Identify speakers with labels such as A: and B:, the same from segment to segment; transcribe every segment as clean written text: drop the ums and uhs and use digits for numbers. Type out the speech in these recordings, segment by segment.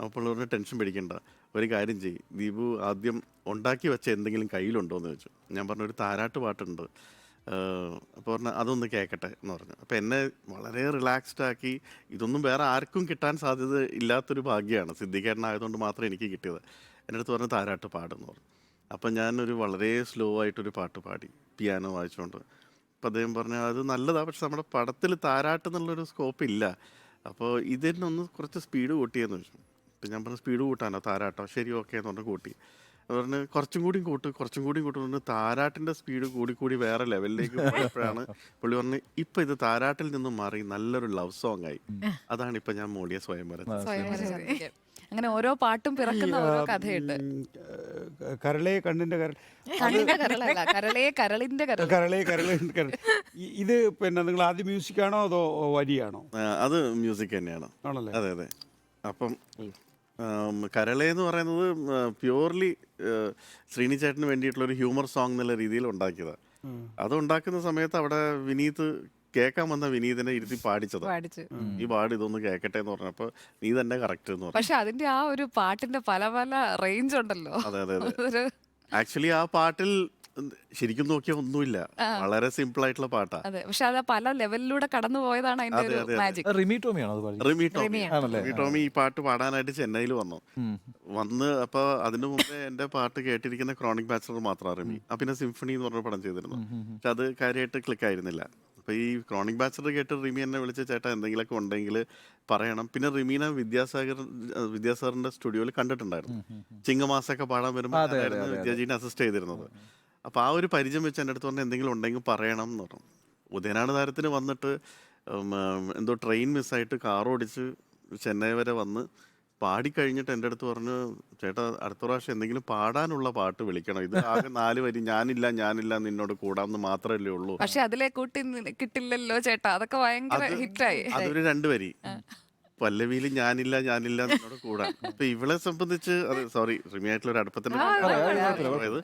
A: അപ്പോൾ പറഞ്ഞു ടെൻഷൻ പിടിക്കണ്ട, ഒരു കാര്യം ചെയ്യ്, ദീപു ആദ്യം ഉണ്ടാക്കി വെച്ച എന്തെങ്കിലും കയ്യിലുണ്ടോ എന്ന് ചോദിച്ചു. ഞാൻ പറഞ്ഞു ഒരു താരാട്ട് പാട്ടുണ്ട്. അപ്പോൾ പറഞ്ഞു അതൊന്ന് കേൾക്കട്ടെ എന്ന് പറഞ്ഞു. അപ്പോൾ എന്നെ വളരെ റിലാക്സ്ഡ് ആക്കി. ഇതൊന്നും വേറെ ആർക്കും കിട്ടാൻ സാധ്യത ഇല്ലാത്തൊരു ഭാഗ്യമാണ്, സിദ്ദിഖേട്ടനായതുകൊണ്ട് മാത്രം എനിക്ക് കിട്ടിയത്. എൻ്റെ അടുത്ത് പറഞ്ഞു താരാട്ട് പാടെന്ന് പറഞ്ഞു. അപ്പം ഞാനൊരു വളരെ സ്ലോ ആയിട്ടൊരു പാട്ട് പാടി പിയാനോ വായിച്ചുകൊണ്ട്. അപ്പം അദ്ദേഹം പറഞ്ഞു അത് നല്ലതാണ്, പക്ഷെ നമ്മുടെ പടത്തിൽ താരാട്ട് എന്നുള്ളൊരു സ്കോപ്പ് ഇല്ല, അപ്പോൾ ഇതിനൊന്ന് കുറച്ച് സ്പീഡ് കൂട്ടിയെന്ന് ചോദിച്ചു. അപ്പം ഞാൻ പറഞ്ഞു സ്പീഡ് കൂട്ടാനോ താരാട്ടോ, ശരി ഓക്കെ എന്ന് പറഞ്ഞ് കൂട്ടി. പറഞ്ഞ് കുറച്ചും കൂടി കൂട്ടും പറഞ്ഞ് താരാട്ടിൻ്റെ സ്പീഡ് കൂടി കൂടി വേറെ ലെവലിലേക്ക് പോയപ്പോഴാണ് പുള്ളി പറഞ്ഞ് ഇപ്പം ഇത് താരാട്ടിൽ നിന്നും മാറി നല്ലൊരു ലവ് സോങ് ആയി. അതാണ് ഇപ്പം ഞാൻ മോളിയ സ്വയംവരം.
B: അങ്ങനെ ഓരോ പാട്ടും പിറക്കുന്ന ഓരോ കഥയുണ്ട്.
C: കരളേ കണ്ണിന്റെ
B: കണ്ണിന്റെ കരളല്ല, കരളേ കരളിന്റെ കരൾ.
C: കരളേ കരളേ കരൾ. ഇത് പിന്നെ നിങ്ങൾ ആദ്യം മ്യൂസിക്കാണോ അതോ വരിയാണോ?
A: അത് മ്യൂസിക് തന്നെയാണ്.
C: ആണല്ലേ?
A: അതെ അതെ. അപ്പം കരളേ എന്ന് പറയുന്നത് പ്യൂർലി ശ്രീനി ചേട്ടന് വേണ്ടിയിട്ടുള്ള ഒരു ഹ്യൂമർ സോങ് എന്നുള്ള രീതിയിൽ ഉണ്ടാക്കിയതാണ്. അത് ഉണ്ടാക്കുന്ന സമയത്ത് അവിടെ വിനീത് കേൾക്കാൻ വന്ന വിനീതിനെ ഇരുത്തി പാടിച്ചത്. ഈ പാട് ഇതൊന്ന് കേൾക്കട്ടെ എന്ന് പറഞ്ഞപ്പോ നീ തന്നെ കറക്റ്റ് എന്ന് പറഞ്ഞു.
B: പക്ഷെ അതിന്റെ ആ ഒരു പാട്ടിന്റെ പല പല റേഞ്ച് ഉണ്ടല്ലോ.
A: അതെ അതെ അതെ. ആക്ച്വലി ആ പാട്ടിൽ ശരിക്കും നോക്കിയാൽ ഒന്നുമില്ല, വളരെ സിമ്പിൾ ആയിട്ടുള്ള പാട്ടാ.
B: അതെ, പക്ഷെ അത് പല ലെവലിലൂടെ കടന്നു പോയതാണ് അതിന്റെ ഒരു മാജിക്.
D: റിമി
A: ടോമി ഈ പാട്ട് പാടാനായിട്ട് ചെന്നൈയിൽ വന്ന് അപ്പൊ അതിനു മുമ്പേ എന്റെ പാട്ട് കേട്ടിരിക്കുന്ന ക്രോണിക് ബാച്ചലർ മാത്രമാണ് റിമി. പിന്നെ സിംഫണി എന്ന് പറഞ്ഞ പടം ചെയ്തിരുന്നു, പക്ഷെ അത് കാര്യമായിട്ട് ക്ലിക്ക് ആയിരുന്നില്ല. അപ്പൊ ഈ ക്രോണിക് ബാച്ചലർ കേട്ട് റിമി എന്നെ വിളിച്ച ചേട്ടാ എന്തെങ്കിലുമൊക്കെ ഉണ്ടെങ്കിൽ പറയണം. പിന്നെ റിമീനെ വിദ്യാസാഗറിന്റെ സ്റ്റുഡിയോയിൽ കണ്ടിട്ടുണ്ടായിരുന്നു. ചിങ്ങമാസൊക്കെ പാടാൻ വരുമ്പോൾ വിദ്യാജീനെ അസിസ്റ്റ് ചെയ്തിരുന്നത്. അപ്പോൾ ആ ഒരു പരിചയം വെച്ച് എൻ്റെ അടുത്ത് പറഞ്ഞാൽ എന്തെങ്കിലും ഉണ്ടെങ്കിൽ പറയണം എന്ന് പറഞ്ഞു. ഉദയനാട് താരത്തിന് വന്നിട്ട് എന്തോ ട്രെയിൻ മിസ്സായിട്ട് കാർ ഓടിച്ച് ചെന്നൈ വരെ വന്ന് പാടിക്കഴിഞ്ഞിട്ട് എൻ്റെ അടുത്ത് പറഞ്ഞു ചേട്ടാ അടുത്ത പ്രാവശ്യം എന്തെങ്കിലും പാടാനുള്ള പാട്ട് വിളിക്കണം, ഇത് ആകെ 4 വരി ഞാനില്ല നിന്നോട് കൂടാന്ന് മാത്രമല്ലേ ഉള്ളൂ.
B: പക്ഷെ അതിലെ കൂട്ടി കിട്ടില്ലല്ലോ ചേട്ടാ, അതൊക്കെ ഭയങ്കര ഹിറ്റായി.
A: അതൊരു 2 വരി. പല്ലവിയിൽ ഞാനില്ല നിന്നോട് കൂടാൻ. അപ്പൊ ഇവളെ സംബന്ധിച്ച് അത് സോറി റിമി ആയിട്ടുള്ള ഒരു അടുപ്പത്തിന്റെ പോയത്.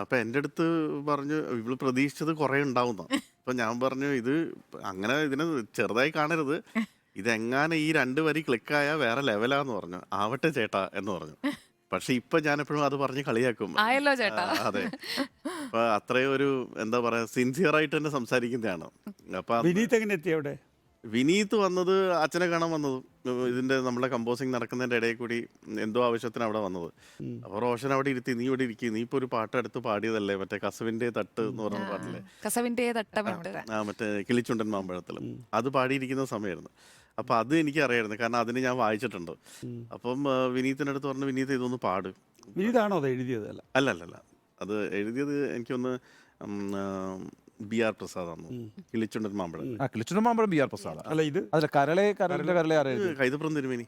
A: അപ്പൊ എൻ്റെ അടുത്ത് പറഞ്ഞു ഇവള് പ്രതീക്ഷിച്ചത് കുറെ ഉണ്ടാവുന്ന. അപ്പൊ ഞാൻ പറഞ്ഞു ഇത് അങ്ങനെ ഇതിനെ ചെറുതായി കാണരുത്, ഇതെങ്ങാനും ഈ 2 വരി ക്ലിക്കായ വേറെ ലെവലാന്ന് പറഞ്ഞു. ആവട്ടെ ചേട്ടാ എന്ന് പറഞ്ഞു. പക്ഷെ ഇപ്പൊ ഞാൻ എപ്പോഴും അത് പറഞ്ഞ് കളിയാക്കും. അതെ, അപ്പൊ അത്രയും ഒരു എന്താ പറയാ സിൻസിയർ ആയിട്ട് തന്നെ സംസാരിക്കുന്നതാണ്. അപ്പൊ
C: വിനീത് എങ്ങനെ എത്തി അവിടെ?
A: വിനീത് വന്നത് അച്ഛനെ കാണാൻ വന്നത്, ഇതിന്റെ നമ്മുടെ കമ്പോസിങ് നടക്കുന്നതിന്റെ ഇടയിൽ കൂടി എന്തോ ആവശ്യത്തിന് അവിടെ വന്നത്. അപ്പൊ റോഷൻ അവിടെ ഇരുത്തി നീ ഇവിടെ ഇരിക്കും, നീ ഇപ്പൊ ഒരു പാട്ട് എടുത്ത് പാടിയതല്ലേ മറ്റേ കസവിന്റെ തട്ട് എന്ന് പറഞ്ഞ പാട്ടില്ലേ, മറ്റേ കിളിച്ചുണ്ടൻ മാമ്പഴത്തിലും അത് പാടിയിരിക്കുന്ന സമയമായിരുന്നു. അപ്പൊ അത് എനിക്ക് അറിയായിരുന്നു, കാരണം അതിന് ഞാൻ വായിച്ചിട്ടുണ്ട്. അപ്പം വിനീതിന്റെ അടുത്ത് പറഞ്ഞു വിനീത് ഇതൊന്ന് പാട്.
C: വിനീതാണോ അത് എഴുതിയത്?
A: അല്ല, അത് എഴുതിയത് എനിക്കൊന്ന് BR പ്രസാദാണ്. കിളിച്ചുണ്ടൻ മാമ്പഴം
D: BR പ്രസാദ്.
C: അല്ല ഇത്
D: കരളേ കരളിന്റെ കരളെ
A: കൈതപ്രം തിരുമേനി.